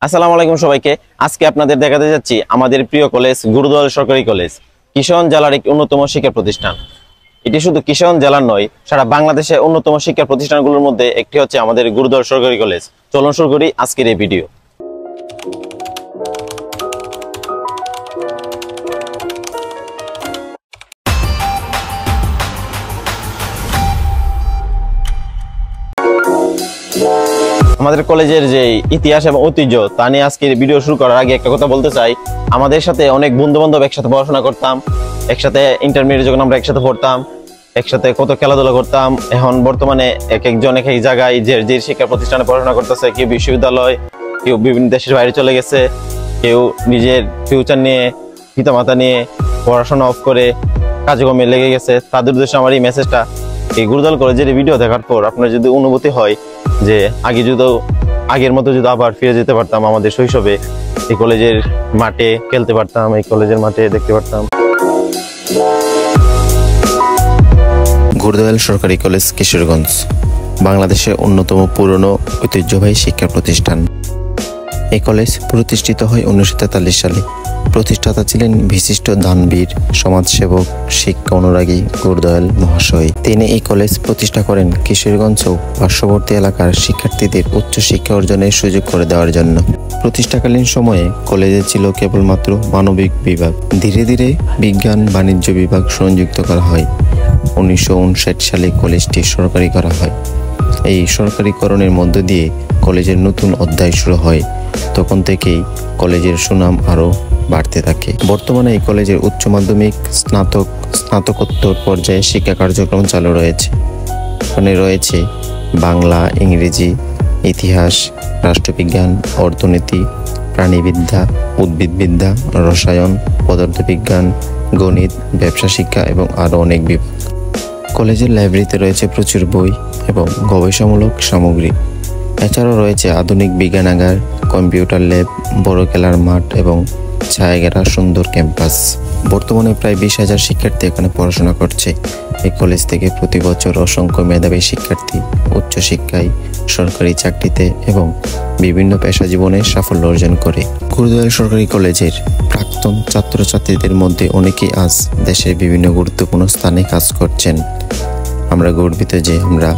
আসসালামু আলাইকুম সবাইকে। আজকে আপনাদের দেখাতে যাচ্ছি আমাদের প্রিয় কলেজ গুরুদয়াল সরকারি কলেজ, কিশোরগঞ্জ জেলার একটি অন্যতম শিক্ষা প্রতিষ্ঠান। এটি শুধু কিশোরগঞ্জ জেলার নয়, সারা বাংলাদেশের অন্যতম শিক্ষা প্রতিষ্ঠানগুলোর মধ্যে একটি হচ্ছে আমাদের গুরুদয়াল সরকারি কলেজ। চলুন শুরু করি আজকের এই ভিডিও। আমাদের কলেজের যে ইতিহাস এবং ঐতিহ্য তা নিয়ে আজকের ভিডিও শুরু করার আগে একটা কথা বলতে চাই। আমাদের সাথে অনেক বন্ধু বান্ধব একসাথে পড়াশোনা করতাম, একসাথে ইন্টারমিডিয়েট যখন আমরা একসাথে পড়তাম, একসাথে কত খেলাধুলা করতাম। এখন বর্তমানে এক একজন এক এক জায়গায় যে শিক্ষা প্রতিষ্ঠানে পড়াশোনা করতেছে, কেউ বিশ্ববিদ্যালয়, কেউ বিভিন্ন দেশের বাইরে চলে গেছে, কেউ নিজের ফিউচার নিয়ে পিতামাতা নিয়ে পড়াশোনা অফ করে কাজকর্মে লেগে গেছে। তাদের উদ্দেশ্যে আমার এই মেসেজটা, এই গুরুদয়াল কলেজের ভিডিও দেখার পর আপনার যদি অনুভূতি হয় যে আগের মতো যদি আবার ফিরে যেতে পারতাম আমাদের শৈশবে, এই কলেজের মাঠে খেলতে পারতাম, এই কলেজের মাঠে দেখতে পারতাম। গুরুদয়াল সরকারি কলেজ কিশোরগঞ্জ বাংলাদেশের অন্যতম পুরনো ঐতিহ্যবাহী শিক্ষা প্রতিষ্ঠান। এই কলেজ প্রতিষ্ঠিত হয় 1943 সালে। প্রতিষ্ঠাতা ছিলেন বিশিষ্ট দানবীর, সমাজসেবক, শিক্ষা অনুরাগী গুরুদয়াল মহাশয়। তিনি এই কলেজ প্রতিষ্ঠা করেন কিশোরগঞ্জ ও পার্শ্ববর্তী এলাকার শিক্ষার্থীদের উচ্চ শিক্ষা অর্জনের সুযোগ করে দেওয়ার জন্য। প্রতিষ্ঠাকালীন সময়ে কলেজে ছিল কেবলমাত্র মানবিক বিভাগ। ধীরে ধীরে বিজ্ঞান বাণিজ্য বিভাগ সংযুক্ত করা হয়। 1959 সালে কলেজটি সরকারি করা হয়। এই সরকারিকরণের মধ্য দিয়ে কলেজের নতুন অধ্যায় শুরু হয়। তখন থেকেই কলেজের সুনাম আরও বাড়তে থাকে। বর্তমানে এই কলেজের উচ্চ মাধ্যমিক, স্নাতকোত্তর পর্যায়ে শিক্ষা কার্যক্রম চালু রয়েছে। এখানে রয়েছে বাংলা, ইংরেজি, ইতিহাস, রাষ্ট্রবিজ্ঞান, অর্থনীতি, প্রাণীবিদ্যা, উদ্ভিদবিদ্যা, রসায়ন, পদার্থবিজ্ঞান, গণিত, ব্যবসা শিক্ষা এবং আরও অনেক বিভাগ। কলেজের লাইব্রেরিতে রয়েছে প্রচুর বই এবং গবেষণামূলক সামগ্রী। এছাড়াও রয়েছে আধুনিক বিজ্ঞানাগার, কম্পিউটার ল্যাব, বড় খেলার মাঠ এবং ছায়াঘেরা সুন্দর ক্যাম্পাস। বর্তমানে প্রায় 20,000 শিক্ষার্থী এখানে পড়াশোনা করছে। এই কলেজ থেকে প্রতি বছর অসংখ্য মেধাবী শিক্ষার্থী উচ্চশিক্ষায়, সরকারি চাকরিতে এবং বিভিন্ন পেশা জীবনে সাফল্য অর্জন করে। গুরুদয়াল সরকারি কলেজের প্রাক্তন ছাত্রছাত্রীদের মধ্যে অনেকেই আজ দেশের বিভিন্ন গুরুত্বপূর্ণ স্থানে কাজ করছেন। আমরা গর্বিত যে আমরা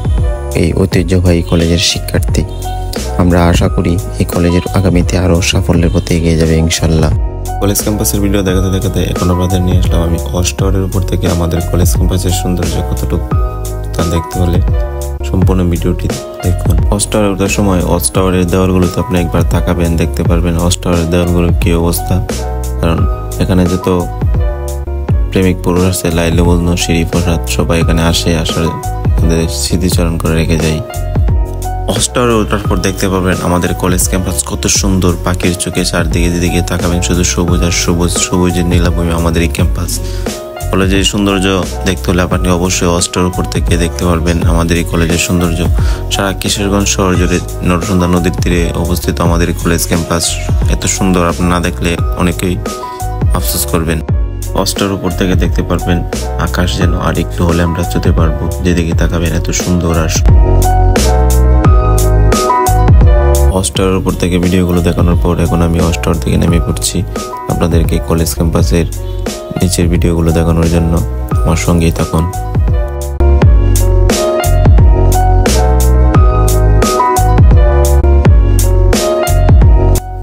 এই ঐতিহ্যবাহী কলেজের শিক্ষার্থী। আমরা আশা করি এই কলেজের আগামীতে আরও সাফল্যের পথে এগিয়ে যাবে ইনশাল্লাহ। কলেজ ক্যাম্পাসের ভিডিও দেখাতে দেখাতে এখন আপনাদের নিয়ে আসলাম আমি ওয়াচ টাওয়ারের উপর থেকে। আমাদের কলেজ ক্যাম্পাসের সৌন্দর্য কতটুকু তা দেখতে হলে সম্পূর্ণ ভিডিওটি দেখুন। ওয়াচ টাওয়ারে ওঠার সময় ওয়াচ টাওয়ারের দেওয়ালগুলোতে আপনি একবার তাকাবেন, দেখতে পারবেন ওয়াচ টাওয়ারের দেওয়ালগুলোর কী অবস্থা। কারণ এখানে যত প্রেমিক পুরুষ আছে, লাইলে বলন, শিরি প্রসাদ, সবাই এখানে আসার তাদের স্মৃতিচারণ করে রেখে যায়। ওয়াচ টাওয়ারে ওঠার পর দেখতে পাবেন আমাদের কলেজ ক্যাম্পাস কত সুন্দর। পাখির চোখে চারদিকে যেদিকে তাকাবেন শুধু সবুজ আর সবুজ, সবুজের নীলাভূমি আমাদের এই ক্যাম্পাস। কলেজের সৌন্দর্য দেখতে হলে আপনি অবশ্যই ওয়াচ টাওয়ার উপর থেকে দেখতে পারবেন আমাদের এই কলেজের সৌন্দর্য। সারা কিশোরগঞ্জ শহর জুড়ে নরসুন্দা নদীর তীরে অবস্থিত আমাদের এই কলেজ ক্যাম্পাস এত সুন্দর, আপনি না দেখলে অনেকেই আফসোস করবেন। ওয়াচ টাওয়ার উপর থেকে দেখতে পারবেন আকাশ যেন আর একটু হলে আমরা যেতে পারবো, যেদিকে তাকাবেন এত সুন্দর। আর ওয়াচ টাওয়ারের উপর থেকে ভিডিওগুলো দেখানোর পর এখন আমি ওয়াচ টাওয়ার থেকে নেমে পড়ছি আপনাদেরকে কলেজ ক্যাম্পাসের নিচের ভিডিওগুলো দেখানোর জন্য। আমার সঙ্গেই থাকুন।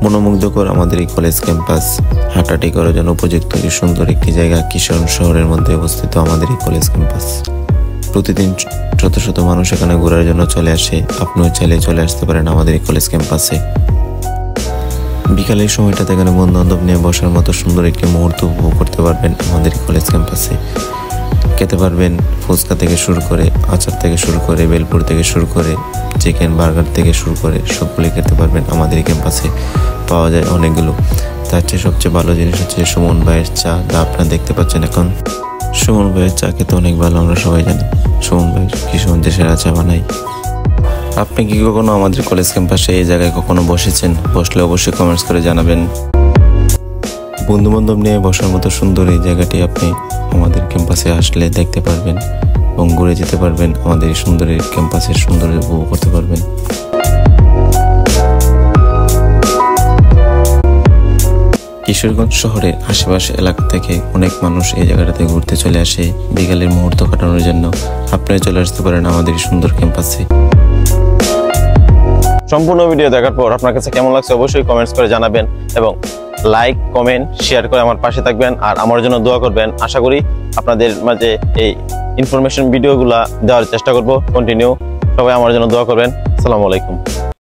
মনোমুগ্ধকর আমাদের এই কলেজ ক্যাম্পাস, হাঁটাহাঁটি করার জন্য উপযুক্ত সুন্দর একটি জায়গা। কিশোরগঞ্জ শহরের মধ্যে অবস্থিত আমাদের এই কলেজ ক্যাম্পাস। প্রতিদিন শত শত মানুষ এখানে ঘোরার জন্য চলে আসে। আপনিও চাইলে চলে আসতে পারেন আমাদের এই কলেজ ক্যাম্পাসে। বিকালের সময়টাতে এখানে বন্ধু বান্ধব নিয়ে বসার মতো সুন্দর একটি মুহূর্ত উপভোগ করতে পারবেন আমাদের এই কলেজ ক্যাম্পাসে। খেতে পারবেন ফুচকা থেকে শুরু করে, আচার থেকে শুরু করে, বেলপুর থেকে শুরু করে, চিকেন বার্গার থেকে শুরু করে সবগুলি খেতে পারবেন আমাদের এই ক্যাম্পাসে। পাওয়া যায় অনেকগুলো। তার চেয়ে সবচেয়ে ভালো জিনিস হচ্ছে সুমন ভাইয়ের চা, যা আপনারা দেখতে পাচ্ছেন এখন। সুমন ভাইয়ের চা খেতে অনেক ভালো, আমরা সবাই জানি। সুমন ভাই কিশোরগঞ্জে সেরা চা বানাই। আপনি কি কখনো আমাদের কলেজ ক্যাম্পাসে এই জায়গায় কখনো বসেছেন? বসলে অবশ্যই কমেন্টস করে জানাবেন। বন্ধু বান্ধব নিয়ে বসার মতো সুন্দর এই জায়গাটি আপনি আমাদের ক্যাম্পাসে আসলে দেখতে পারবেন এবং ঘুরে যেতে পারবেন। আমাদের এই সুন্দর ক্যাম্পাসের সৌন্দর্য উপভোগ করতে পারবেন। কিশোরগঞ্জ শহরের আশেপাশে এলাকা থেকে অনেক মানুষ এই জায়গাটাতে ঘুরতে চলে আসে বিকালের মুহূর্ত কাটানোর জন্য। আপনিও চলে আসতে পারেন আমাদের সুন্দর ক্যাম্পাসে। সম্পূর্ণ ভিডিও দেখার পর আপনার কাছে কেমন লাগছে অবশ্যই কমেন্টস করে জানাবেন এবং লাইক কমেন্ট শেয়ার করে আমার পাশে থাকবেন আর আমার জন্য দোয়া করবেন। আশা করি আপনাদের মাঝে এই ইনফরমেশন ভিডিওগুলা দেওয়ার চেষ্টা করব কন্টিনিউ। সবাই আমার জন্য দোয়া করবেন। আসসালামু আলাইকুম।